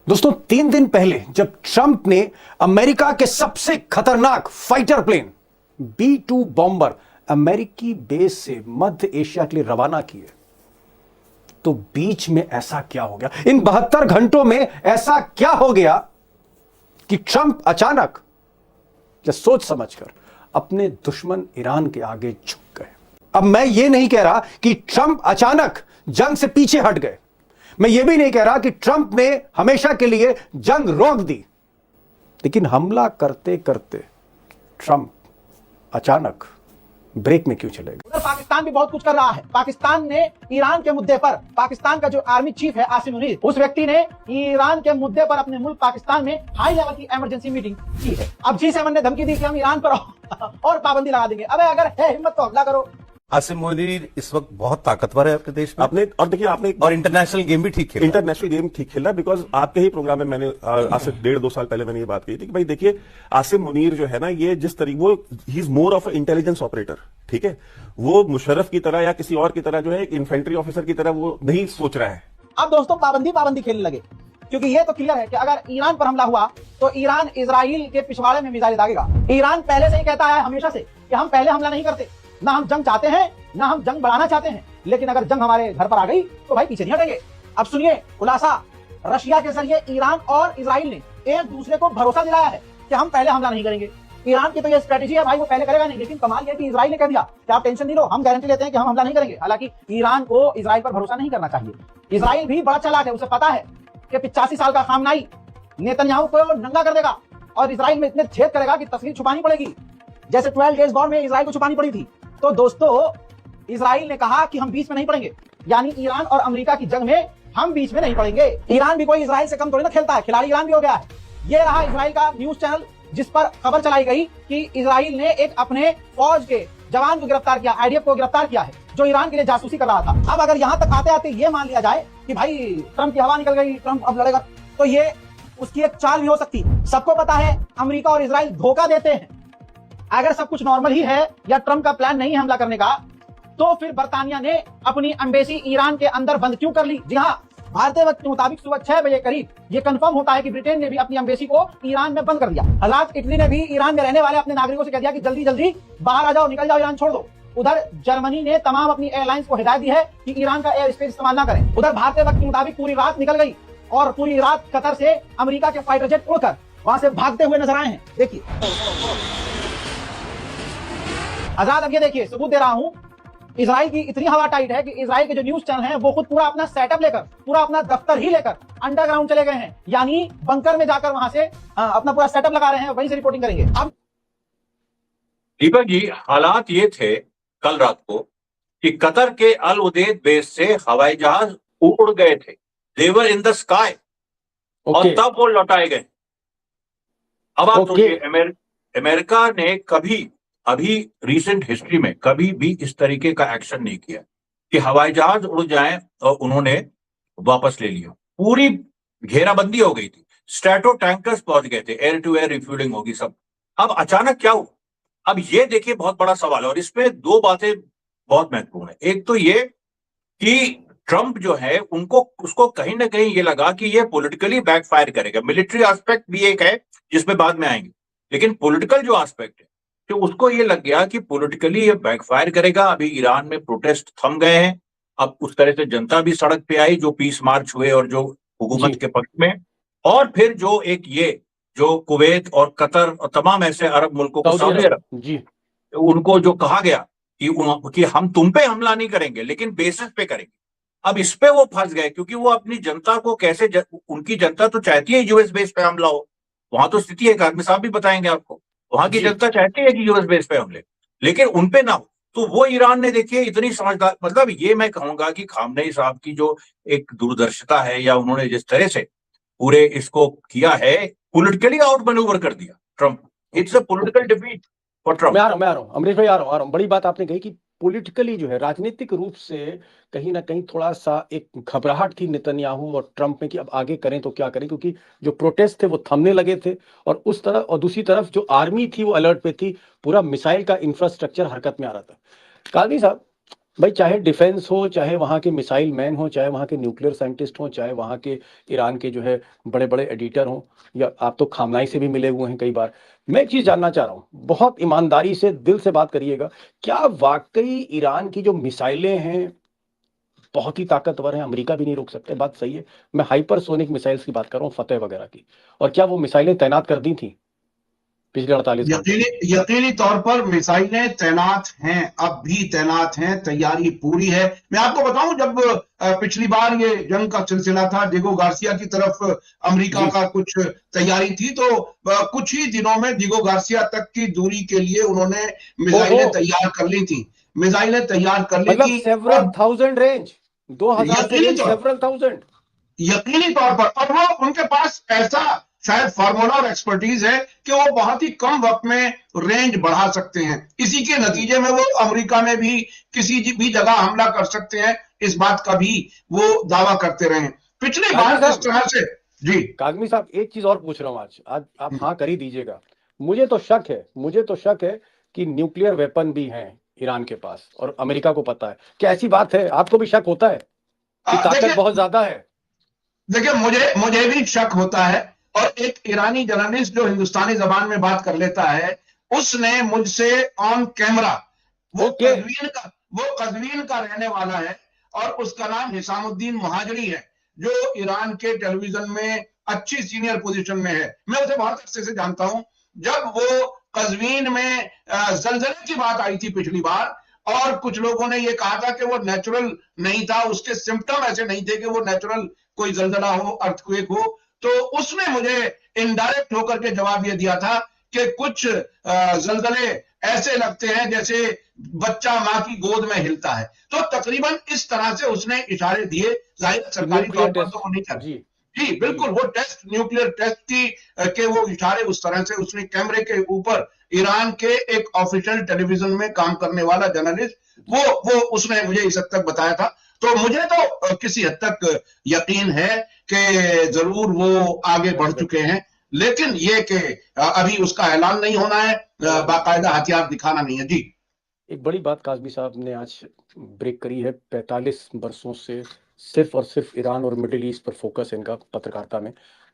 दोस्तों 3 दिन पहले जब ट्रंप ने अमेरिका के सबसे खतरनाक फाइटर प्लेन B-2 बॉम्बर अमेरिकी बेस से मध्य एशिया के लिए रवाना किए, तो बीच में ऐसा क्या हो गया? इन 72 घंटों में ऐसा क्या हो गया कि ट्रंप अचानक या सोच समझकर अपने दुश्मन ईरान के आगे झुक गए? अब मैं यह नहीं कह रहा कि ट्रंप अचानक जंग से पीछे हट गए, मैं यह भी नहीं कह रहा कि ट्रंप ने हमेशा के लिए जंग रोक दी, लेकिन हमला करते करते ट्रंप अचानक ब्रेक में क्यों चले गए? उधर पाकिस्तान भी बहुत कुछ कर रहा है। पाकिस्तान ने ईरान के मुद्दे पर, पाकिस्तान का जो आर्मी चीफ है आसिम मुनीर, उस व्यक्ति ने ईरान के मुद्दे पर अपने मुल्क पाकिस्तान में हाई लेवल की इमरजेंसी मीटिंग की है। अब G7 ने धमकी दी कि हम ईरान पर और पाबंदी लगा देंगे। अबे अगर है हिम्मत तो हमला करो। आसिम मुनीर इस वक्त बहुत ताकतवर है आपके देश में। आपने और देखिए आपने और इंटरनेशनल गेम भी ठीक खेला। इंटरनेशनल गेम ठीक खेला बिकॉज आपके ही प्रोग्राम में मैंने आज से 1.5-2 साल पहले मैंने ये बात कही थी कि भाई देखिए आसिम मुनीर जो है ना, ये जिस तरीके वो he is more of intelligence operator, ठीक है, वो मुशर्रफ की तरह या किसी और की तरह जो है एक इन्फेंट्री ऑफिसर की तरह वो नहीं सोच रहा है। अब दोस्तों पाबंदी खेलने लगे, क्योंकि ये तो क्लियर है कि अगर ईरान पर हमला हुआ तो ईरान इजराइल के पिछवाड़े में मिसाइल दागेगा। ईरान पहले से ही कहता है हमेशा से कि हम पहले हमला नहीं करते, ना हम जंग चाहते हैं ना हम जंग बढ़ाना चाहते हैं, लेकिन अगर जंग हमारे घर पर आ गई तो भाई पीछे नहीं हटेंगे। अब सुनिए खुलासा, रशिया के जरिए ईरान और इजराइल ने एक दूसरे को भरोसा दिलाया है कि हम पहले हमला नहीं करेंगे। ईरान की तो ये स्ट्रेटेजी है भाई, वो पहले करेगा नहीं, लेकिन कमाल ये कि इजराइल ने कह दिया कि आप टेंशन नहीं लो, हम गारंटी लेते हैं कि हम हमला नहीं करेंगे। हालांकि ईरान को इजराइल पर भरोसा नहीं करना चाहिए। इजराइल भी बड़ा चालाक है, उसे पता है कि 85 साल का खामनाई नेतन्याहू को नंगा कर देगा और इजराइल में इतने छेद करेगा कि तस्वीर छुपानी पड़ेगी, जैसे 12 डेज वॉर में इजराइल को छुपानी पड़ी थी। तो दोस्तों इजराइल ने कहा कि हम बीच में नहीं पड़ेंगे, यानी ईरान और अमेरिका की जंग में हम बीच में नहीं पड़ेंगे। ईरान भी कोई इजराइल से कम थोड़ी ना खेलता है, खिलाड़ी ईरान भी हो गया है। ये रहा इजराइल का न्यूज चैनल जिस पर खबर चलाई गई कि इजराइल ने एक अपने फौज के जवान को गिरफ्तार किया, IDF को गिरफ्तार किया है, जो ईरान के लिए जासूसी कर रहा था। अब अगर यहां तक आते आते ये मान लिया जाए कि भाई ट्रंप की हवा निकल गई, ट्रंप अब लड़ेगा, तो ये उसकी एक चाल भी हो सकती। सबको पता है अमेरिका और इजराइल धोखा देते हैं। अगर सब कुछ नॉर्मल ही है या ट्रंप का प्लान नहीं है हमला करने का, तो फिर बर्तानिया ने अपनी एम्बेसी ईरान के अंदर बंद क्यों कर ली? जी हाँ, भारतीय वक्त के मुताबिक सुबह 6 बजे करीब ये कंफर्म होता है कि ब्रिटेन ने भी अपनी एम्बेसी को ईरान में बंद कर दिया। हज़ात इटली ने भी ईरान में रहने वाले अपने नागरिकों से कह दिया कि जल्दी जल्दी बाहर आ जाओ, निकल जाओ, ईरान छोड़ दो। उधर जर्मनी ने तमाम अपनी एयरलाइंस को हिदायत दी है कि ईरान का एयर स्पेस इस्तेमाल ना करें। उधर भारतीय वक्त के मुताबिक पूरी रात निकल गई और पूरी रात कतर से अमेरिका के फाइटर जेट उड़कर वहां से भागते हुए नजर आए हैं। देखिए आजाद, अब ये देखिए सबूत दे रहा हूं। इजराइल की इतनी हवा टाइट है कि इजराइल के जो न्यूज चैनल हैं वो खुद पूरा अपना सेटअप लेकर, पूरा अपना दफ्तर ही लेकर अंडरग्राउंड चले गए हैं, यानी बंकर में जाकर वहां से अपना पूरा सेटअप लगा रहे हैं, वहीं से रिपोर्टिंग करेंगे। अब दीपक जी, हालात ये थे कल रात को कि कतर के अल उदेद बेस से हवाई जहाज उड़ गए थे, दे वर इन द स्काई, और तब वो लौटाए गए। अब आप सोचिए, अमेरिका ने कभी अभी रिसेंट हिस्ट्री में कभी भी इस तरीके का एक्शन नहीं किया कि हवाई जहाज उड़ जाए और उन्होंने वापस ले लिया। पूरी घेराबंदी हो गई थी, स्ट्रैटो टैंकर्स पहुंच गए थे, एयर टू एयर रिफ्यूलिंग होगी सब। अब अचानक क्या हुआ? अब ये देखिए बहुत बड़ा सवाल है, और इसमें 2 बातें बहुत महत्वपूर्ण है। एक तो ये कि ट्रंप जो है उसको कहीं ना कहीं ये लगा कि ये पॉलिटिकली बैकफायर करेगा। मिलिट्री एस्पेक्ट भी एक है जिसमें बाद में आएंगे, लेकिन पॉलिटिकल जो एस्पेक्ट है तो उसको ये लग गया कि पॉलिटिकली ये बैकफायर करेगा। अभी ईरान में प्रोटेस्ट थम गए हैं, अब उस तरह से जनता भी सड़क पे आई, जो पीस मार्च हुए और जो हुकूमत के पक्ष में, और फिर जो एक ये जो कुवैत और कतर और तमाम ऐसे अरब मुल्कों को, सऊदी अरब जी, उनको जो कहा गया कि हम तुम पे हमला नहीं करेंगे लेकिन बेसिस पे करेंगे। अब इस पे वो फंस गए, क्योंकि वो अपनी जनता को कैसे उनकी जनता तो चाहती है यूएस बेस पे हमला हो। वहां तो स्थिति है, आदमी साहब भी बताएंगे आपको, वहां की जनता चाहती है कि यूएस बेस पे हमले, लेकिन उनपे ना हो। तो वो ईरान ने देखिए इतनी समझदार, मतलब ये मैं कहूंगा कि खामनेई साहब की जो एक दूरदर्शिता है, या उन्होंने जिस तरह से पूरे इसको किया है, पॉलिटिकली आउट मैन्यूवर कर दिया Trump. It's a political defeat for Trump. मैं आ रहा हूं अमरीश भाई, आ रहा हूं। बड़ी बात आपने कही कि पॉलिटिकली जो है, राजनीतिक रूप से कहीं ना कहीं थोड़ा सा एक घबराहट थी नेतन्याहू और ट्रंप में कि अब आगे करें तो क्या करें, क्योंकि जो प्रोटेस्ट थे वो थमने लगे थे, और उस तरफ और दूसरी तरफ जो आर्मी थी वो अलर्ट पे थी, पूरा मिसाइल का इंफ्रास्ट्रक्चर हरकत में आ रहा था। कालनी साहब, भाई चाहे डिफेंस हो, चाहे वहाँ के मिसाइल मैन हो, चाहे वहाँ के न्यूक्लियर साइंटिस्ट हो, चाहे वहाँ के ईरान के जो है बड़े बड़े एडिटर हों, या आप तो खामनाई से भी मिले हुए हैं कई बार। मैं एक चीज़ जानना चाह रहा हूँ, बहुत ईमानदारी से दिल से बात करिएगा, क्या वाकई ईरान की जो मिसाइलें हैं बहुत ही ताकतवर हैं, अमेरिका भी नहीं रोक सकते? बात सही है? मैं हाइपरसोनिक मिसाइल्स की बात कर रहा हूँ, फतेह वगैरह की। और क्या वो मिसाइलें तैनात कर दी थी पिछले 48 घंटों में? यकीनी तौर पर मिसाइलें तैनात हैं, अब भी तैनात हैं, तैयारी पूरी है। मैं आपको बताऊं, जब पिछली बार ये जंग का सिलसिला था, डिगो गार्सिया की तरफ अमेरिका जी। का कुछ तैयारी थी, तो कुछ ही दिनों में डिगो गार्सिया तक की दूरी के लिए उन्होंने मिसाइलें ओहो, तैयार कर ली थी। मिसाइलें तैयार कर ली मतलब थी। सेवरल और थाउजेंड रेंज, 2000 से यकीनी रेंज तौर सेवरल थाउजेंड। यकीनी तौर पर, और वो उनके पास ऐसा शायद फार्मूला और एक्सपर्टीज है कि वो बहुत ही कम वक्त में रेंज बढ़ा सकते हैं। इसी के जी। नतीजे में वो अमेरिका में भी किसी भी जगह हमला कर सकते हैं, इस बात का भी वो दावा करते रहे। पिछली काजमी बार जिस साहब, तरह से, जी काजमी साहब एक चीज और पूछ रहा हूँ, आज आप हाँ कर ही दीजिएगा। मुझे तो शक है कि न्यूक्लियर वेपन भी हैं ईरान के पास, और अमेरिका को पता है। क्या ऐसी बात है? आपको भी शक होता है कि ताकत देखिए बहुत ज्यादा है? देखिए मुझे मुझे भी शक होता है। और एक ईरानी जर्नलिस्ट जो हिंदुस्तानी जबान में बात कर लेता है, उसने मुझसे ऑन कैमरा, वो ओके। कजवीन का वो कजवीन का रहने वाला है, और उसका नाम हिसामुद्दीन मुहाजिरी है, जो ईरान के टेलीविजन में अच्छी सीनियर पोजीशन में है। मैं उसे बहुत अच्छे से जानता हूं। जब वो कजवीन में जलजले की बात आई थी पिछली बार, और कुछ लोगों ने ये कहा था कि वो नेचुरल नहीं था, उसके सिम्टम ऐसे नहीं थे कि वो नेचुरल कोई जलजला हो, अर्थक्वेक हो, तो उसने मुझे इनडायरेक्ट होकर के जवाब ये दिया था कि कुछ जलजले ऐसे लगते हैं जैसे बच्चा मां की गोद में हिलता है। तो तकरीबन इस तरह से उसने इशारे दिए। जाहिर सरकारी तौर न्यूक्लियर पर तो टेस्ट। वो नहीं कर, जी। जी जी। बिल्कुल, वो टेस्ट, न्यूक्लियर टेस्ट की के वो इशारे उस तरह से उसने कैमरे के ऊपर, ईरान के एक ऑफिशियल टेलीविजन में काम करने वाला जर्नलिस्ट, वो उसने मुझे इस हद तक बताया था। तो मुझे तो किसी हद तक यकीन है कि जरूर वो आगे बढ़ चुके हैं। लेकिन ये कि अभी उसका ऐलान नहीं होना है, बाकायदा हथियार दिखाना नहीं है। जी एक बड़ी बात काजमी साहब ने आज ब्रेक करी है। 45 वर्षों से सिर्फ और सिर्फ ईरान और मिडिल ईस्ट पर फोकस है इनका पत्रकारिता में।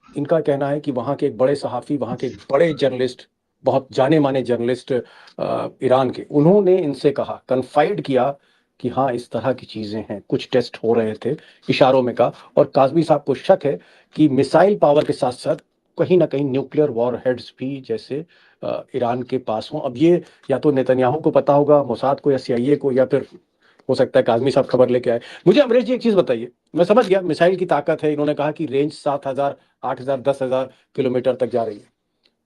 इनका कहना है कि वहाँ के एक बड़े सहाफ़ी, वहाँ के एक बड़े जर्नलिस्ट, बहुत जाने माने जर्नलिस्ट ईरान के, उन्होंने इनसे कहा, कन्फाइड किया कि हाँ इस तरह की चीज़ें हैं, कुछ टेस्ट हो रहे थे, इशारों में कहा। और काजमी साहब को शक है कि मिसाइल पावर के साथ साथ कहीं ना कहीं न्यूक्लियर वॉर हेड्स भी जैसे ईरान के पास हों। अब ये या तो नेतन्याहू को पता होगा, मोसाद को, या CIA को, या फिर हो सकता है काजमी साहब खबर लेके आए। मुझे अमरीश जी एक चीज़ बताइए, मैं समझ गया मिसाइल की ताकत है, इन्होंने कहा कि रेंज 7,000, 8,000, 10,000 किलोमीटर तक जा रही है।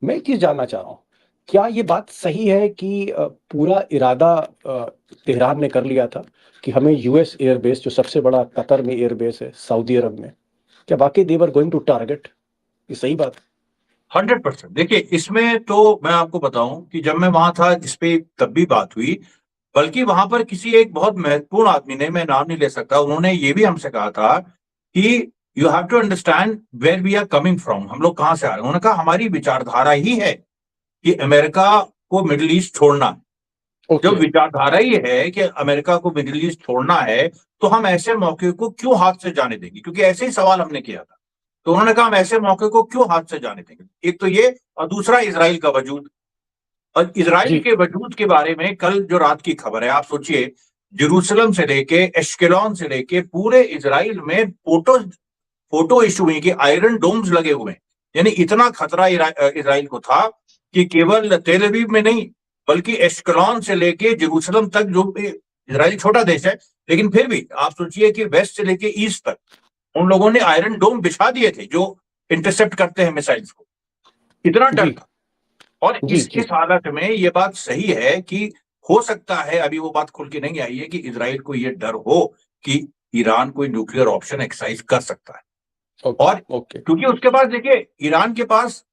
मैं एक चीज़ जानना चाह रहा हूँ, क्या ये बात सही है कि पूरा इरादा तेहरान ने कर लिया था कि हमें US एयरबेस, जो सबसे बड़ा कतर में एयरबेस है सऊदी अरब में, क्या वाकई दे वर गोइंग टू टारगेट? ये सही बात है? 100%। देखिए, इसमें तो मैं आपको बताऊं कि जब मैं वहां था, इस पे तब भी बात हुई। बल्कि वहां पर किसी एक बहुत महत्वपूर्ण आदमी ने, मैं नाम नहीं ले सकता, उन्होंने ये भी हमसे कहा था कि you have to understand where we are coming from, हम लोग कहां से आ रहे हैं। उन्होंने कहा हमारी विचारधारा ही है कि अमेरिका को मिडिल ईस्ट छोड़ना है। जो ओके। विचारधारा ही है कि अमेरिका को मिडिल ईस्ट छोड़ना है, तो हम ऐसे मौके को क्यों हाथ से जाने देंगे? क्योंकि ऐसे ही सवाल हमने किया था। तो उन्होंने कहा हम ऐसे मौके को क्यों हाथ से जाने देंगे। एक तो ये, और दूसरा इसराइल का वजूद। और इसराइल जी। के वजूद के बारे में कल जो रात की खबर है, आप सोचिए, जेरूसलम से लेके एश्केलॉन से लेके पूरे इसराइल में फोटो फोटो इशू हुई कि आयरन डोम्स लगे हुए हैं। यानी इतना खतरा इसराइल को था कि केवल तेल अवीव में नहीं, बल्कि एश्केलॉन से लेके जेरूसलम तक, जो इसराइल छोटा देश है लेकिन फिर भी आप सोचिए कि वेस्ट से लेके ईस्ट तक उन लोगों ने आयरन डोम बिछा दिए थे जो इंटरसेप्ट करते हैं मिसाइल्स को। इतना डर जी। था। और जी। इस हालत में ये बात सही है कि हो सकता है, अभी वो बात खुल के नहीं आई है, कि इसराइल को ये डर हो कि ईरान कोई न्यूक्लियर ऑप्शन एक्सरसाइज कर सकता है। ओके। और ओके। क्योंकि उसके पास, देखिए, ईरान के पास,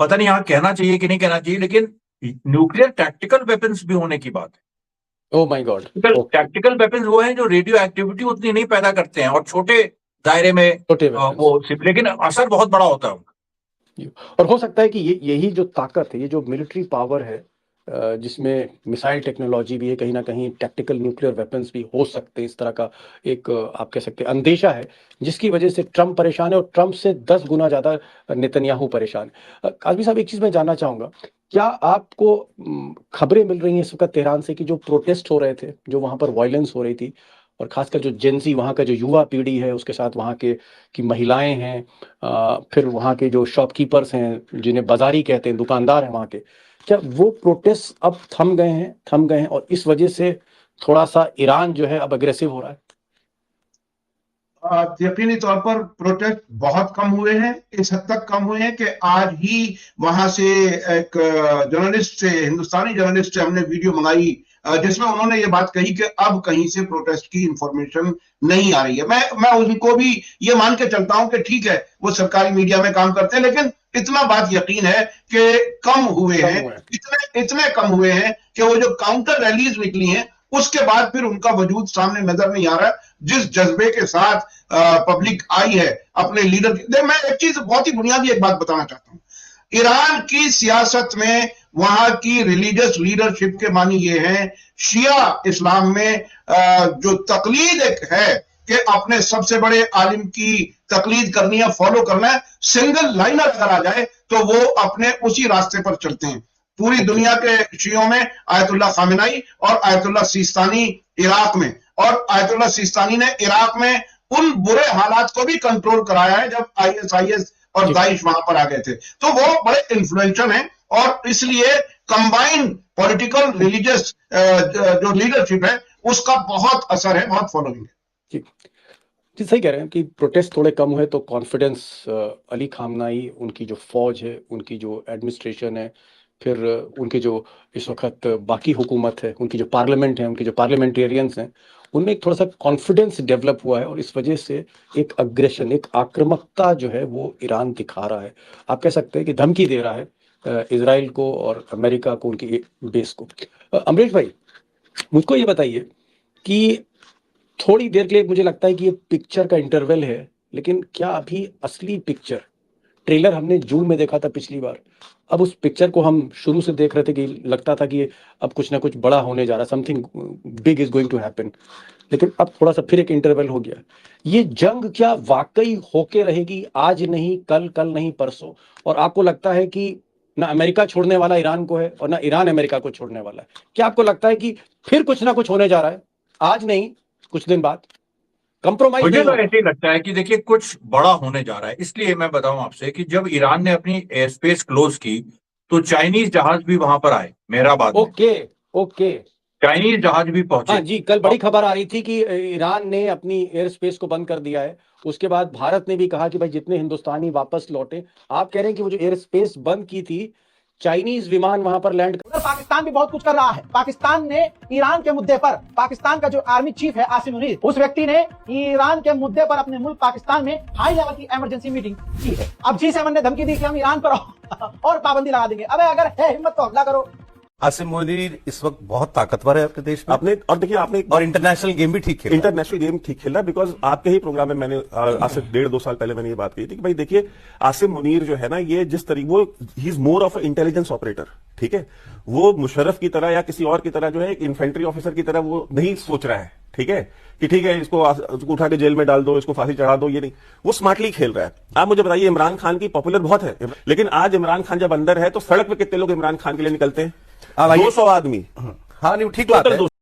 पता नहीं यहां कहना चाहिए कि नहीं कहना चाहिए, लेकिन न्यूक्लियर टैक्टिकल वेपन्स भी होने की बात है। Oh my God. Okay. Tactical weapons वो हैं जो रेडियो एक्टिविटी उतनी नहीं पैदा करते हैं और छोटे दायरे में छोटे वेपन्स। लेकिन असर बहुत बड़ा होता है उनका। और हो सकता है कि यही जो ताकत है, ये जो मिलिट्री पावर है, जिसमें मिसाइल टेक्नोलॉजी भी है, कहीं ना कहीं टैक्टिकल न्यूक्लियर वेपन्स भी हो सकते हैं, इस तरह का एक आप कह सकते हैं अंदेशा है, जिसकी वजह से ट्रंप परेशान है और ट्रंप से 10 गुना ज़्यादा नेतन्याहू परेशान है। काज़मी साहब, एक चीज़ मैं जानना चाहूँगा, क्या आपको खबरें मिल रही हैं इस वक्त तेहरान से कि जो प्रोटेस्ट हो रहे थे, जो वहाँ पर वायलेंस हो रही थी, और खासकर जो जेंजी वहाँ का जो युवा पीढ़ी है, उसके साथ वहाँ के की महिलाएं हैं, फिर वहाँ के जो शॉपकीपर्स हैं, जिन्हें बाजारी कहते हैं, दुकानदार हैं वहाँ के, क्या वो प्रोटेस्ट अब थम गए हैं और इस वजह से थोड़ा सा ईरान जो है अब अग्रेसिव हो रहा है? यकीनी तौर पर प्रोटेस्ट बहुत कम हुए हैं, इस हद तक कम हुए हैं कि आज ही वहां से एक जर्नलिस्ट से, हिंदुस्तानी जर्नलिस्ट से हमने वीडियो मंगाई जिसमें उन्होंने ये बात कही कि अब कहीं से प्रोटेस्ट की इंफॉर्मेशन नहीं आ रही है। मैं उनको भी ये मान के चलता हूं कि ठीक है, वो सरकारी मीडिया में काम करते हैं, लेकिन इतना बात यकीन है कि कम हुए हैं, इतने कम हुए हैं कि वो जो काउंटर रैलीज निकली हैं उसके बाद फिर उनका वजूद सामने नजर नहीं आ रहा। जिस जज्बे के साथ पब्लिक आई है अपने लीडर, मैं एक चीज बहुत ही बुनियादी एक बात बताना चाहता हूं। ईरान की सियासत में वहां की रिलीजियस लीडरशिप के मानी ये हैं, शिया इस्लाम में जो तकलीद एक है कि अपने सबसे बड़े आलिम की तकलीद करनी है, फॉलो करना है, सिंगल लाइनर अगर आ जाए तो वो अपने उसी रास्ते पर चलते हैं। पूरी दुनिया के शियों में आयतुल्लाह खामेनी और आयतुल्लाह सिस्तानी इराक में, और आयतुल्लाह सिस्तानी ने इराक में उन बुरे हालात को भी कंट्रोल कराया है जब ISIS और दाइश वहां पर आ गए थे। तो वो बड़े इन्फ्लुएंशियल हैं और इसलिए कंबाइंड पॉलिटिकल रिलीजियस जो लीडरशिप है उसका बहुत असर है, बहुत फॉलोइंग है। जी जी, सही कह रहे हैं कि प्रोटेस्ट थोड़े कम हुए तो कॉन्फिडेंस अली खामनाई, उनकी जो फौज है, उनकी जो एडमिनिस्ट्रेशन है, फिर उनके जो इस वक्त बाकी हुकूमत है, उनकी जो पार्लियामेंट है, उनके जो पार्लियामेंटेरियंस हैं, उनमें एक थोड़ा सा कॉन्फिडेंस डेवलप हुआ है और इस वजह से एक अग्रेशन, एक आक्रामकता जो है वो ईरान दिखा रहा है। आप कह सकते हैं कि धमकी दे रहा है इजराइल को और अमेरिका को, उनकी बेस को। अमरीश भाई, मुझको ये बताइए कि थोड़ी देर के लिए मुझे लगता है कि ये पिक्चर का इंटरवल है, लेकिन क्या अभी असली पिक्चर, ट्रेलर हमने जून में देखा था पिछली बार, अब उस पिक्चर को हम शुरू से देख रहे थे कि लगता था कि अब कुछ ना कुछ बड़ा होने जा रहा, something big is going to happen, लेकिन अब थोड़ा सा फिर एक इंटरवल हो गया। ये जंग क्या वाकई होके रहेगी, आज नहीं कल, कल नहीं परसों? और आपको लगता है कि ना अमेरिका छोड़ने वाला ईरान को है और ना ईरान अमेरिका को छोड़ने वाला है? क्या आपको लगता है कि फिर कुछ ना कुछ होने जा रहा है, आज नहीं कुछ दिन बाद? कंप्रोमाइज मुझे नहीं तो होगा? ऐसे ही लगता है कि देखिए कुछ बड़ा होने जा रहा है। इसलिए मैं बताऊं आपसे कि जब ईरान ने अपनी एयर स्पेस क्लोज की तो चाइनीज जहाज भी वहां पर आए मेहराबाद में। ओके, चाइनीज जहाज भी हाँ पहुंचे। जी, कल बड़ी खबर आ रही थी कि ईरान ने अपनी एयर स्पेस को बंद कर दिया है। उसके बाद भारत ने भी कहा कि भाई जितने हिंदुस्तानी वापस लौटे। आप कह रहे हैं कि वो जो एयर स्पेस बंद की थी, चाइनीज विमान वहां पर लैंड। उधर पाकिस्तान भी बहुत कुछ कर रहा है। पाकिस्तान ने ईरान के मुद्दे पर, पाकिस्तान का जो आर्मी चीफ है आसिम मुनीर, उस व्यक्ति ने ईरान के मुद्दे पर अपने मुल्क पाकिस्तान में हाई लेवल की इमरजेंसी मीटिंग की है। अब G7 ने धमकी दी कि हम ईरान पर और पाबंदी लगा देंगे। अबे अगर है हिम्मत तो हमला करो। आसिम मुनीर इस वक्त बहुत ताकतवर है आपके देश में, आपने और देखिए आपने और इंटरनेशनल गेम भी ठीक खेला है। इंटरनेशनल गेम ठीक खेला, बिकॉज आपके ही प्रोग्राम में मैंने आज से 1.5-2 साल पहले मैंने ये बात कही थी कि भाई देखिए आसिम मुनीर जो है ना, ये जिस तरीके वो he is more of intelligence operator, ठीक है, वो मुशर्रफ की तरह या किसी और की तरह जो है एक इन्फेंट्री ऑफिसर की तरह वो नहीं सोच रहा है, ठीक है, कि ठीक है इसको उठा के जेल में डाल दो, इसको फांसी चढ़ा दो, ये नहीं, वो स्मार्टली खेल रहा है। आप मुझे बताइए, इमरान खान की पॉपुलर बहुत है, लेकिन आज इमरान खान जब अंदर है तो सड़क पे कितने लोग इमरान खान के लिए निकलते हैं? 200 आदमी, हाँ नहीं ठीक बात है।